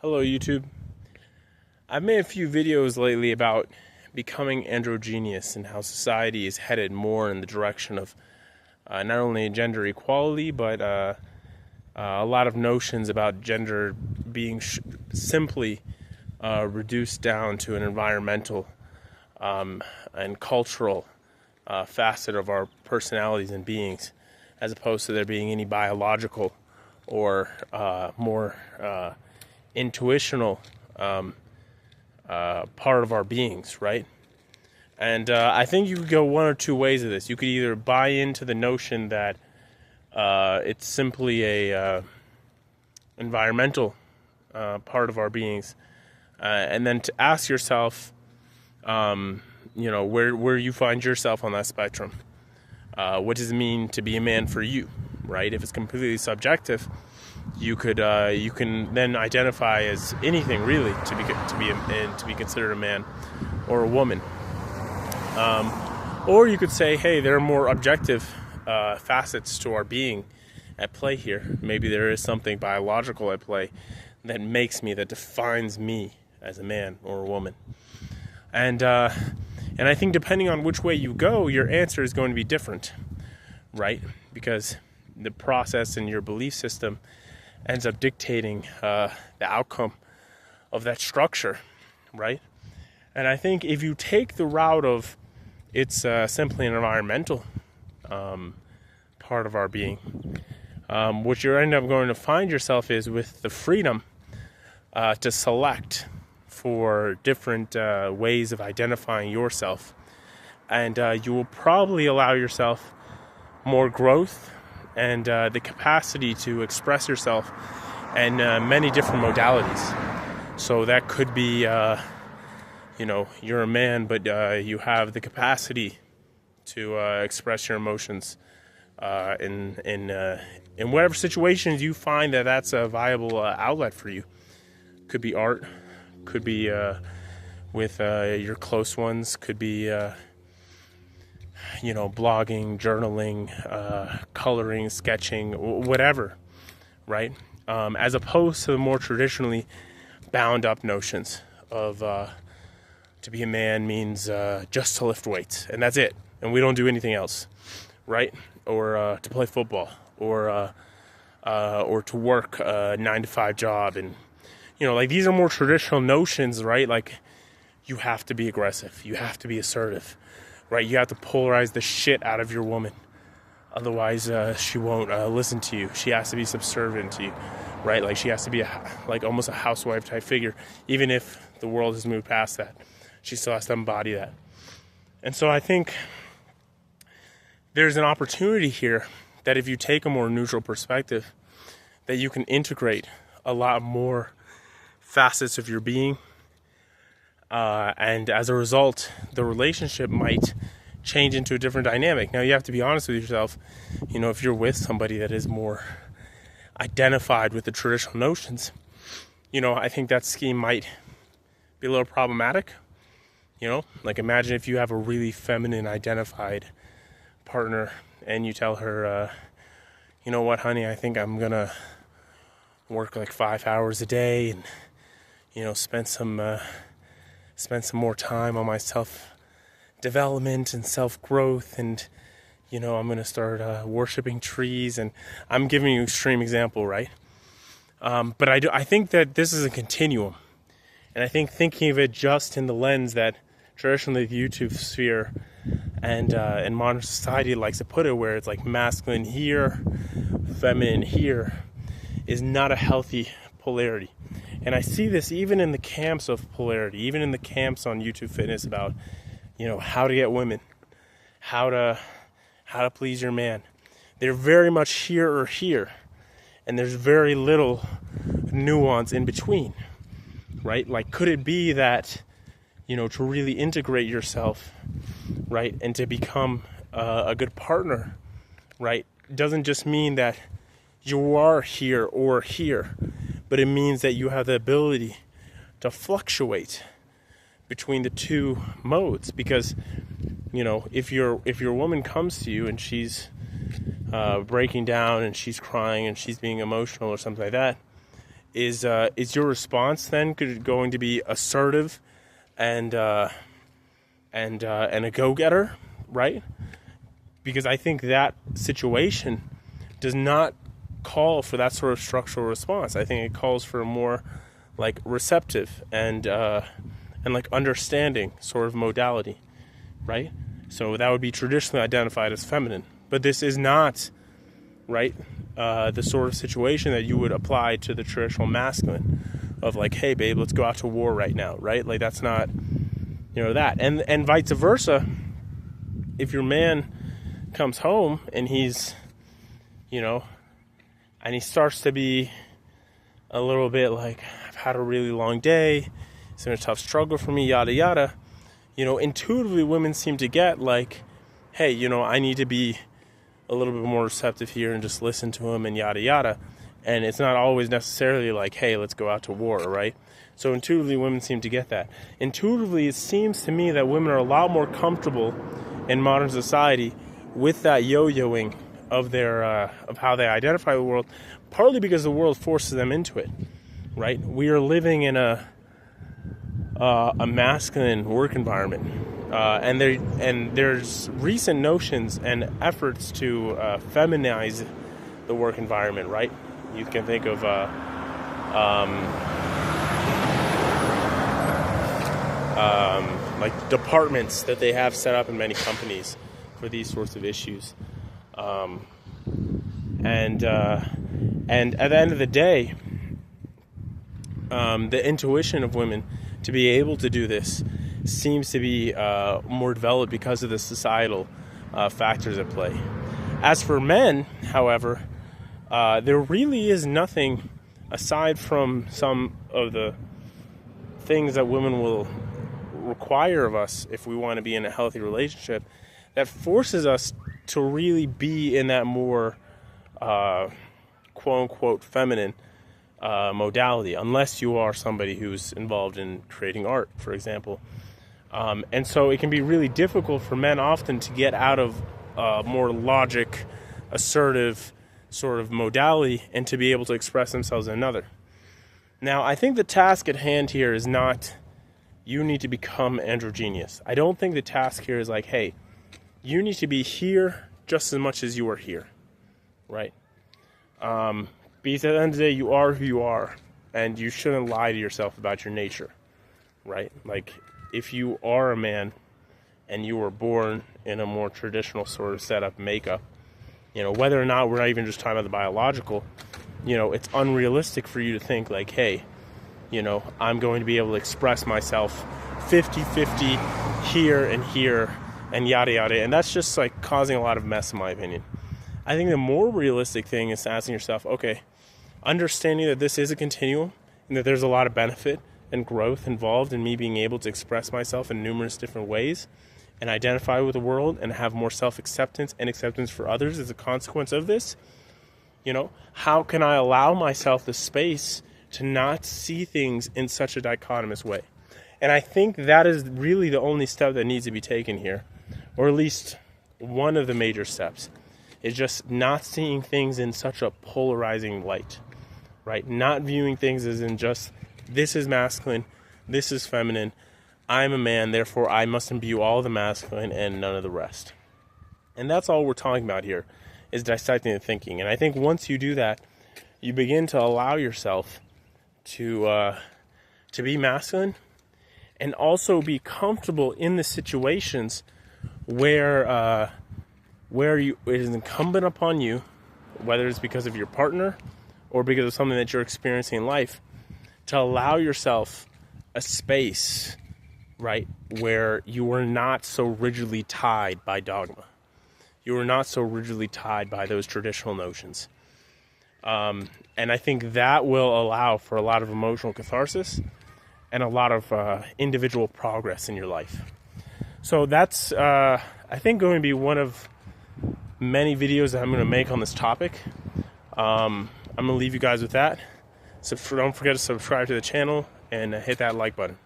Hello YouTube. I've made a few videos lately about becoming androgynous and how society is headed more in the direction of not only gender equality, but a lot of notions about gender being simply reduced down to an environmental and cultural facet of our personalities and beings, as opposed to there being any biological or more intuitional part of our beings, right? And I think you could go one or two ways of this. You could either buy into the notion that it's simply a environmental part of our beings, and then to ask yourself, where you find yourself on that spectrum. What does it mean to be a man for you, right? If it's completely subjective, you can then identify as anything really to be considered a man or a woman, or you could say, hey, there are more objective facets to our being at play here. Maybe there is something biological at play that defines me as a man or a woman, and I think depending on which way you go, your answer is going to be different, right? Because the process in your belief system ends up dictating the outcome of that structure, right? And I think if you take the route of it's simply an environmental part of our being, what you're end up going to find yourself is with the freedom to select for different ways of identifying yourself, and you will probably allow yourself more growth and the capacity to express yourself in many different modalities. So that could be, you're a man, but you have the capacity to express your emotions in whatever situations you find that's a viable outlet for you. Could be art, could be with your close ones, could be blogging, journaling, coloring, sketching, whatever, right? As opposed to the more traditionally bound up notions of to be a man means just to lift weights, and that's it, and we don't do anything else, right? Or to play football, or to work a 9-to-5 job, and these are more traditional notions, right? Like, you have to be aggressive, you have to be assertive, right? You have to polarize the shit out of your woman. Otherwise, she won't listen to you. She has to be subservient to you, right? Like, she has to be almost a housewife type figure. Even if the world has moved past that, she still has to embody that. And so I think there's an opportunity here that if you take a more neutral perspective, that you can integrate a lot more facets of your being. And as a result, the relationship might change into a different dynamic. Now, you have to be honest with yourself. If you're with somebody that is more identified with the traditional notions, I think that scheme might be a little problematic. Like, imagine if you have a really feminine identified partner and you tell her, you know what, honey, I think I'm gonna work like 5 hours a day and spend some more time on my self-development and self-growth, and I'm going to start worshiping trees, and I'm giving you an extreme example, right? But I think that this is a continuum, and I think thinking of it just in the lens that traditionally the YouTube sphere and modern society likes to put it, where it's like masculine here, feminine here, is not a healthy polarity. And I see this even in the camps of polarity, even in the camps on YouTube Fitness about, how to get women, how to please your man. They're very much here or here, and there's very little nuance in between, right? Like, could it be that, to really integrate yourself, right, and to become a good partner, right, doesn't just mean that you are here or here, but it means that you have the ability to fluctuate between the two modes. Because if your woman comes to you and she's breaking down and she's crying and she's being emotional or something like that, is your response then going to be assertive and a go-getter, right? Because I think that situation does not call for that sort of structural response. I think it calls for a more like receptive and like understanding sort of modality, right? So that would be traditionally identified as feminine, but this is not, right, the sort of situation that you would apply to the traditional masculine of like, hey babe, let's go out to war right now, right? Like that's not, that. And vice versa, if your man comes home and he's, and he starts to be a little bit like, I've had a really long day, it's been a tough struggle for me, yada yada, intuitively women seem to get like, hey, I need to be a little bit more receptive here and just listen to him and yada yada. And it's not always necessarily like, hey, let's go out to war, right? So intuitively women seem to get that. Intuitively, it seems to me that women are a lot more comfortable in modern society with that yo-yoing of their of how they identify the world, partly because the world forces them into it, right? We are living in a masculine work environment, and there's recent notions and efforts to feminize the work environment, right? You can think of like departments that they have set up in many companies for these sorts of issues. And at the end of the day, the intuition of women to be able to do this seems to be more developed because of the societal factors at play. As for men, however, there really is nothing aside from some of the things that women will require of us if we want to be in a healthy relationship that forces us to really be in that more quote-unquote feminine modality, unless you are somebody who's involved in creating art, for example. And so it can be really difficult for men often to get out of more logic, assertive sort of modality and to be able to express themselves in another. Now, I think the task at hand here is not you need to become androgynous. I don't think the task here is like, hey, you need to be here just as much as you are here, right? Because at the end of the day, you are who you are, and you shouldn't lie to yourself about your nature, right? Like, if you are a man and you were born in a more traditional sort of setup, makeup, whether or not we're not even just talking about the biological, it's unrealistic for you to think like, hey, I'm going to be able to express myself 50-50 here and yada yada. And that's just like causing a lot of mess in my opinion. I think the more realistic thing is asking yourself, okay, understanding that this is a continuum and that there's a lot of benefit and growth involved in me being able to express myself in numerous different ways and identify with the world and have more self-acceptance and acceptance for others as a consequence of this. How can I allow myself the space to not see things in such a dichotomous way? And I think that is really the only step that needs to be taken here, or at least one of the major steps, is just not seeing things in such a polarizing light, right? Not viewing things as in just, this is masculine, this is feminine, I'm a man, therefore I must imbue all the masculine and none of the rest. And that's all we're talking about here, is dissecting the thinking. And I think once you do that, you begin to allow yourself to be masculine and also be comfortable in the situations where it is incumbent upon you, whether it's because of your partner or because of something that you're experiencing in life, to allow yourself a space, right, where you are not so rigidly tied by dogma. You are not so rigidly tied by those traditional notions. And I think that will allow for a lot of emotional catharsis and a lot of individual progress in your life. So that's, I think, going to be one of many videos that I'm going to make on this topic. I'm going to leave you guys with that. So don't forget to subscribe to the channel and hit that like button.